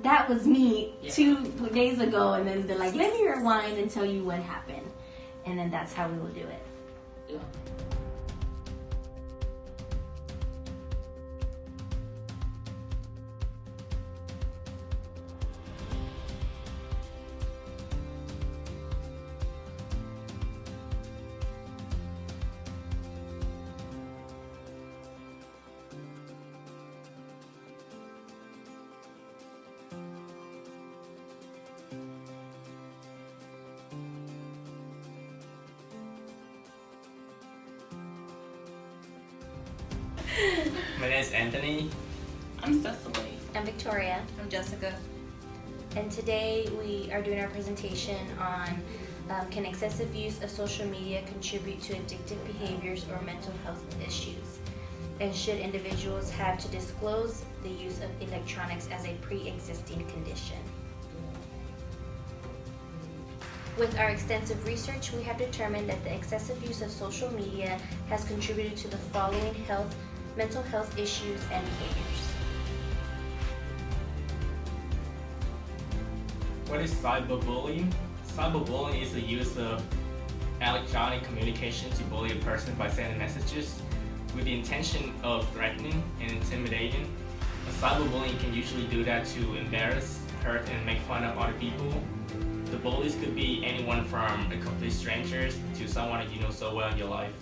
that was me 2 days ago, and then they're like, let me rewind and tell you what happened. And then that's how we will do it. Yeah. My name is Anthony. I'm Cecily. I'm Victoria. I'm Jessica. And today we are doing our presentation on can excessive use of social media contribute to addictive behaviors or mental health issues? And should individuals have to disclose the use of electronics as a pre-existing condition? With our extensive research, we have determined that the excessive use of social media has contributed to the following mental health issues and behaviors. What is cyberbullying? Cyberbullying is the use of electronic communication to bully a person by sending messages with the intention of threatening and intimidating. A cyberbullying can usually do that to embarrass, hurt, and make fun of other people. The bullies could be anyone from a complete stranger to someone that you know so well in your life.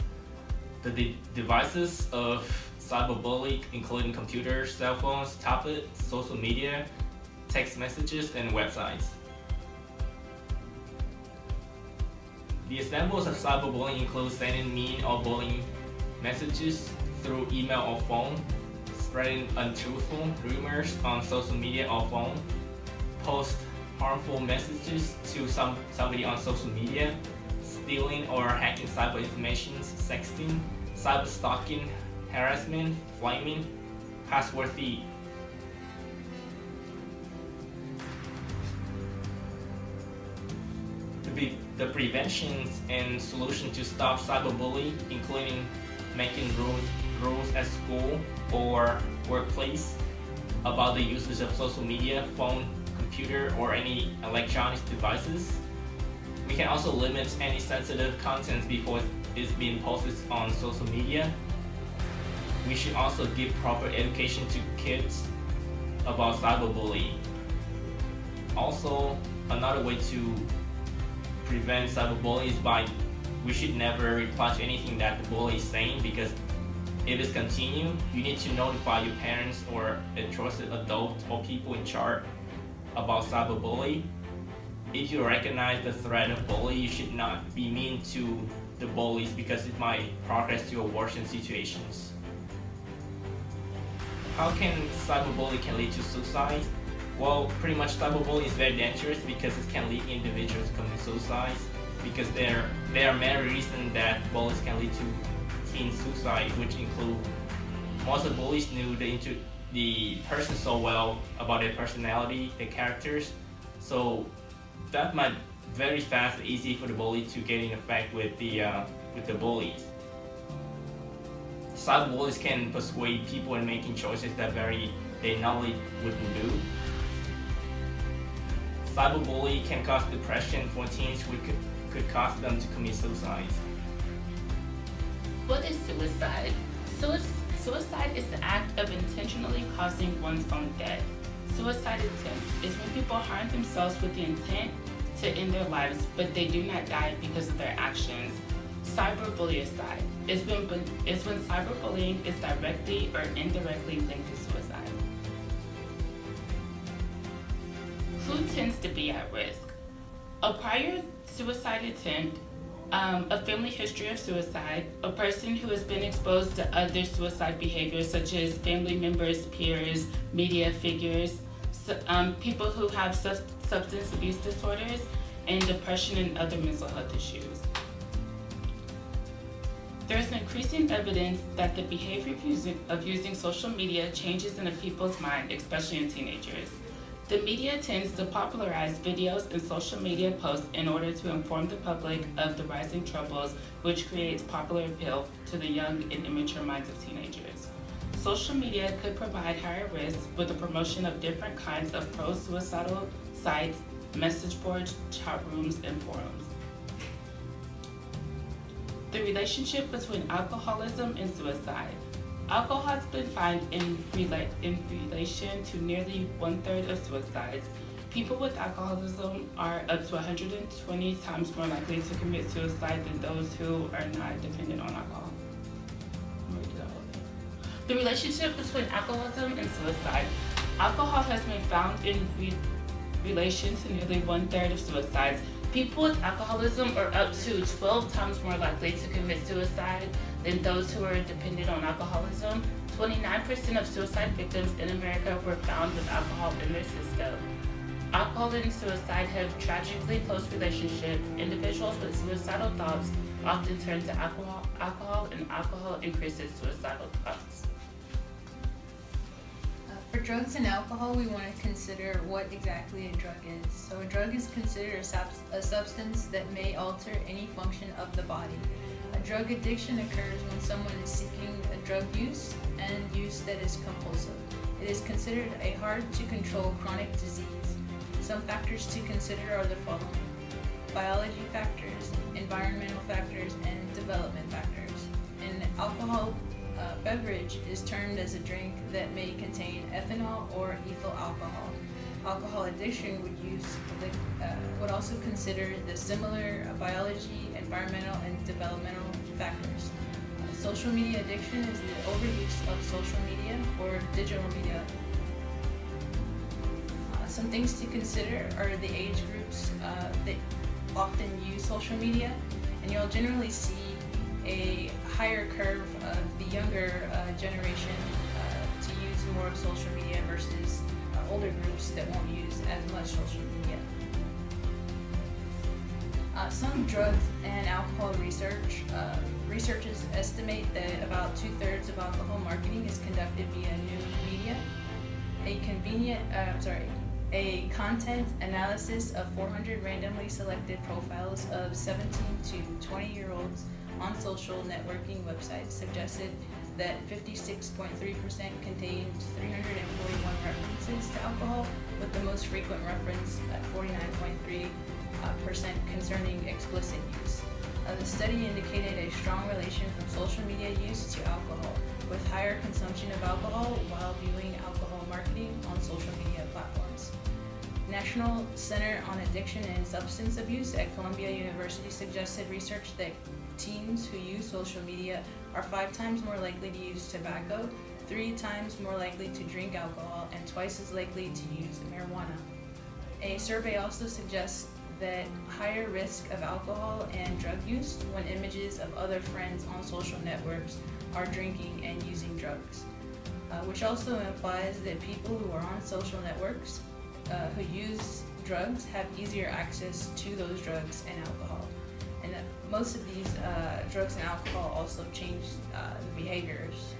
The devices of cyberbullying including computers, cell phones, tablets, social media, text messages, and websites. The examples of cyberbullying include sending mean or bullying messages through email or phone, spreading untruthful rumors on social media or phone, post harmful messages to somebody on social media, stealing or hacking cyber information, sexting, cyber stalking, harassment, flaming, password thief. The preventions and solutions to stop cyberbullying, including making rules at school or workplace about the usage of social media, phone, computer, or any electronic devices. We can also limit any sensitive content before it's being posted on social media. We should also give proper education to kids about cyberbullying. Also, another way to prevent cyberbullying is we should never reply to anything that the bully is saying, because if it's continued, you need to notify your parents or a trusted adult or people in charge about cyberbullying. If you recognize the threat of bullying, you should not be mean to the bullies because it might progress to a worsened situations. How can cyberbullying can lead to suicide? Well, pretty much cyberbullying is very dangerous because it can lead individuals to commit suicide, because there are many reasons that bullies can lead to teen suicide, which include most of the bullies knew the person so well about their personality, their characters, so that might very fast and easy for the bully to get in effect with the bullies. Cyberbullies can persuade people in making choices that they normally wouldn't do. Cyberbullying can cause depression for teens, which could cause them to commit suicide. What is suicide? Suicide is the act of intentionally causing one's own death. Suicide attempt is when people harm themselves with the intent to end their lives, but they do not die because of their actions. Cyberbullyicide is when cyberbullying is directly or indirectly linked to suicide. Who tends to be at risk? A prior suicide attempt, a family history of suicide, a person who has been exposed to other suicide behaviors such as family members, peers, media figures, people who have substance abuse disorders, and depression and other mental health issues. There is increasing evidence that the behavior of using social media changes in a people's mind, especially in teenagers. The media tends to popularize videos and social media posts in order to inform the public of the rising troubles, which creates popular appeal to the young and immature minds of teenagers. social media could provide higher risk with the promotion of different kinds of pro-suicidal sites, message boards, chat rooms, and forums. The relationship between alcoholism and suicide. Alcohol has been found in relation to nearly 1/3 of suicides. People with alcoholism are up to 120 times more likely to commit suicide than those who are not dependent on alcohol. The relationship between alcoholism and suicide. Alcohol has been found in relation to nearly 1/3 of suicides. People with alcoholism are up to 12 times more likely to commit suicide than those who are dependent on alcoholism. 29% of suicide victims in America were found with alcohol in their system. Alcohol and suicide have tragically close relationship. Individuals with suicidal thoughts often turn to alcohol, and alcohol increases suicidal thoughts. For drugs and alcohol, we want to consider what exactly a drug is. So a drug is considered a substance that may alter any function of the body. A drug addiction occurs when someone is seeking a drug use and use that is compulsive. It is considered a hard-to-control chronic disease. Some factors to consider are the following: biology factors, environmental factors, and development factors. An alcohol beverage is termed as a drink that may contain ethanol or ethyl alcohol. Alcohol addiction would also consider the similar biology, environmental, and developmental factors. Social media addiction is the overuse of social media or digital media. Some things to consider are the age groups that often use social media, and you'll generally see a higher curve of the younger generation to use more of social media versus older groups that won't use as much social media. Some drugs and alcohol researchers estimate that about 2/3 of alcohol marketing is conducted via new media. A content analysis of 400 randomly selected profiles of 17 to 20-year-olds on social networking websites suggested that 56.3% contained 341 references to alcohol, with the most frequent reference at 49.3% concerning explicit use. The study indicated a strong relation from social media use to alcohol, with higher consumption of alcohol while viewing alcohol marketing on social media platforms. National Center on Addiction and Substance Abuse at Columbia University suggested research that teens who use social media are 5 times more likely to use tobacco, 3 times more likely to drink alcohol, and twice as likely to use marijuana. A survey also suggests that higher risk of alcohol and drug use when images of other friends on social networks are drinking and using drugs, which also implies that people who are on social networks who use drugs have easier access to those drugs and alcohol. And most of these drugs and alcohol also change the behaviors.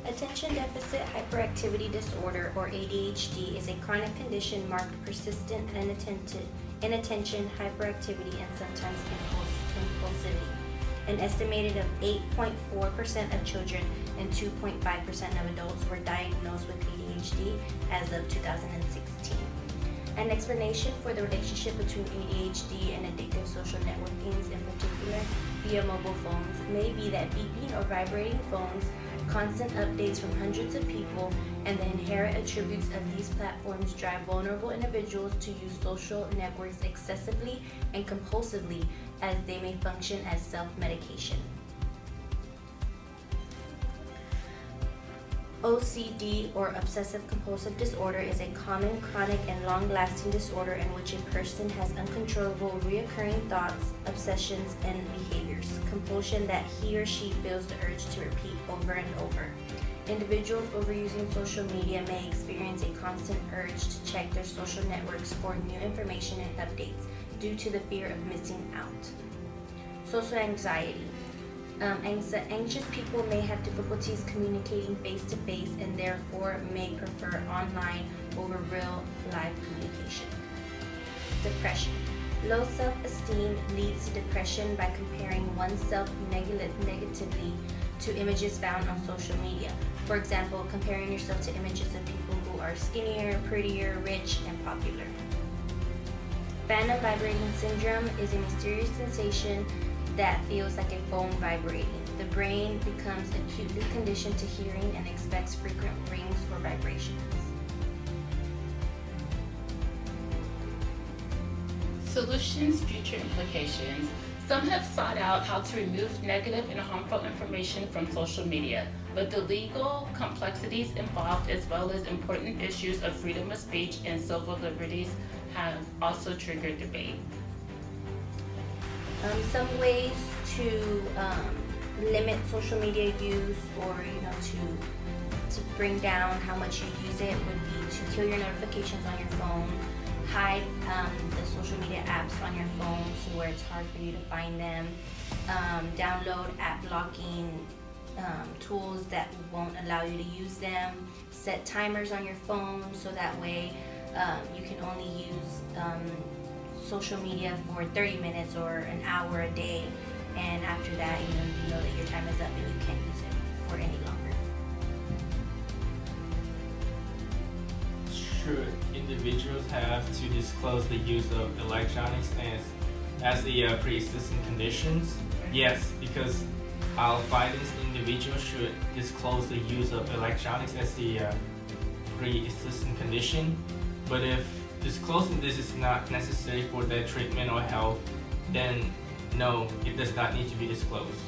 Attention deficit hyperactivity disorder, or ADHD, is a chronic condition marked persistent inattention, hyperactivity, and sometimes impulsivity. An estimated of 8.4% of children and 2.5% of adults were diagnosed with ADHD as of 2016. An explanation for the relationship between ADHD and addictive social networkings, in particular via mobile phones, may be that beeping or vibrating phones, constant updates from hundreds of people, and the inherent attributes of these platforms drive vulnerable individuals to use social networks excessively and compulsively, as they may function as self-medication. OCD, or obsessive compulsive disorder, is a common, chronic, and long-lasting disorder in which a person has uncontrollable, reoccurring thoughts, obsessions, and behaviors, compulsion that he or she feels the urge to repeat over and over. Individuals overusing social media may experience a constant urge to check their social networks for new information and updates due to the fear of missing out. Social anxiety. Anxious people may have difficulties communicating face-to-face and therefore may prefer online over real live communication. Depression. Low self-esteem leads to depression by comparing oneself negatively to images found on social media. For example, comparing yourself to images of people who are skinnier, prettier, rich, and popular. Phantom vibrating syndrome is a mysterious sensation that feels like a phone vibrating. The brain becomes acutely conditioned to hearing and expects frequent rings or vibrations. Solutions, future implications. Some have sought out how to remove negative and harmful information from social media, but the legal complexities involved, as well as important issues of freedom of speech and civil liberties, have also triggered debate. Some ways to limit social media use, or to bring down how much you use it, would be to kill your notifications on your phone, hide the social media apps on your phone so where it's hard for you to find them, download app blocking tools that won't allow you to use them, set timers on your phone so that way you can only use social media for 30 minutes or an hour a day, and after that you know that your time is up and you can't use it for any longer. Should individuals have to disclose the use of electronics as the pre-existing conditions? Yes, because our findings, individuals should disclose the use of electronics as the pre-existing condition. But if disclosing this is not necessary for their treatment or health, then no, it does not need to be disclosed.